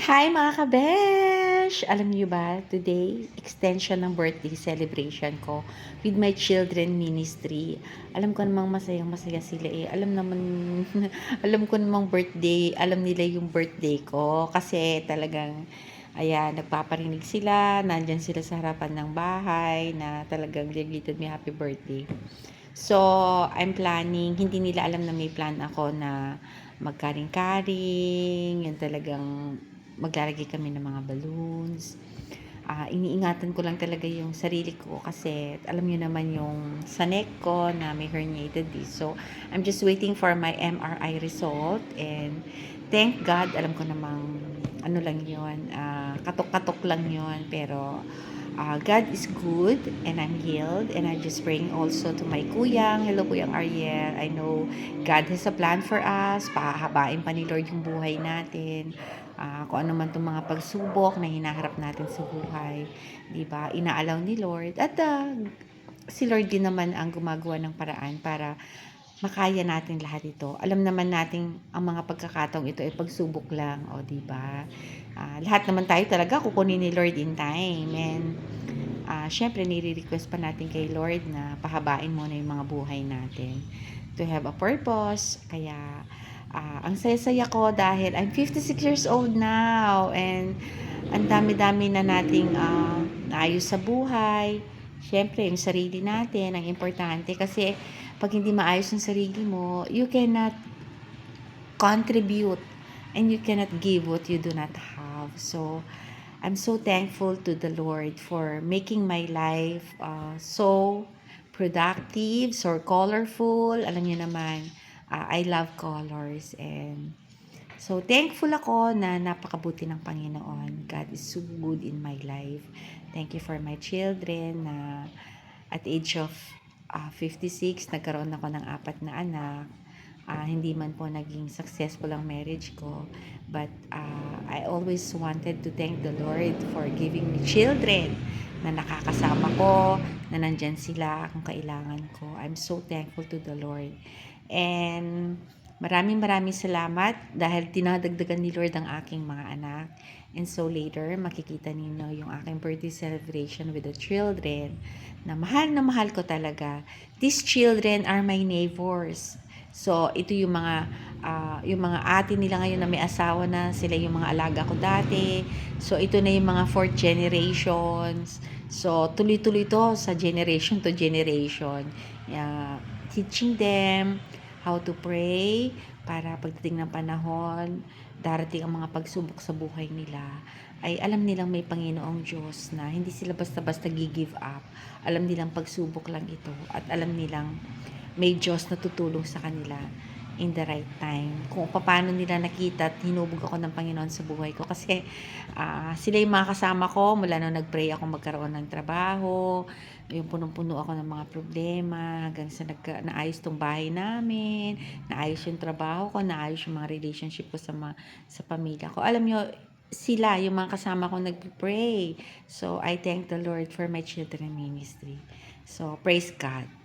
Hi mga kabesh! Alam niyo ba, today, extension ng birthday celebration ko with my children ministry. Alam ko namang masayang-masaya sila eh. Alam ko namang birthday, alam nila yung birthday ko. Kasi talagang, ayan, nagpaparinig sila, nandyan sila sa harapan ng bahay na talagang they greeted me happy birthday. So, I'm planning, hindi nila alam na may plan ako na magkaring-karing, yung talagang maglalagay kami ng mga balloons. Iniingatan ko lang talaga yung sarili ko kasi alam niyo naman yung sa neck ko na may herniated disc. So, I'm just waiting for my MRI result and thank God, alam ko namang ano lang yun, katok-katok lang yun, pero God is good and I'm healed and I'm just praying also to my kuyang. Hello Kuyang Ariel. I know God has a plan for us. Pahabain pa ni Lord yung buhay natin. Kung ano man itong mga pagsubok na hinaharap natin sa buhay. Diba? Inaalaw ni Lord. At si Lord din naman ang gumagawa ng paraan para makaya natin lahat ito. Alam naman natin ang mga pagkakataong ito ay pagsubok lang. O, diba? Lahat naman tayo talaga kukunin ni Lord in time. And syempre, nire-request pa natin kay Lord na pahabain muna yung mga buhay natin to have a purpose. Kaya, ang saya-saya ko dahil I'm 56 years old now and ang dami-dami na nating naayos sa buhay. Syempre, yung sarili natin ang importante kasi pag hindi maayos ang sarili mo, you cannot contribute and you cannot give what you do not have. So, I'm so thankful to the Lord for making my life so productive, so colorful. Alam niyo naman, I love colors and so thankful ako na napakabuti ng Panginoon. God is so good in my life. Thank you for my children na at age of 56, nagkaroon ako ng 4 na anak. Hindi man po naging successful ang marriage ko, but I always wanted to thank the Lord for giving me children na nakakasama ko, na nandyan sila kung kailangan ko. I'm so thankful to the Lord. And maraming salamat dahil tinadagdagan ni Lord ang aking mga anak. And so later, makikita ninyo yung aking birthday celebration with the children na mahal ko talaga. These children are my neighbors. So, ito yung mga ate nila ngayon na may asawa na, sila yung mga alaga ko dati. So, ito na yung mga fourth generations. So, tuloy-tuloy to sa generation to generation. Teaching them how to pray para pagdating ng panahon, darating ang mga pagsubok sa buhay nila, ay alam nilang may Panginoong Diyos na hindi sila basta-basta give up. Alam nilang pagsubok lang ito at alam nilang may Diyos na tutulong sa kanila in the right time. Kung paano nila nakita at hinubog ako ng Panginoon sa buhay ko. Kasi sila yung mga kasama ko mula nung nag-pray ako magkaroon ng trabaho, yung punong-puno ako ng mga problema, hanggang sa naayos tong bahay namin, naayos yung trabaho ko, naayos yung mga relationship ko sa pamilya ko. Alam nyo, sila, yung mga kasama ko nag-pray. So, I thank the Lord for my children ministry. So, praise God.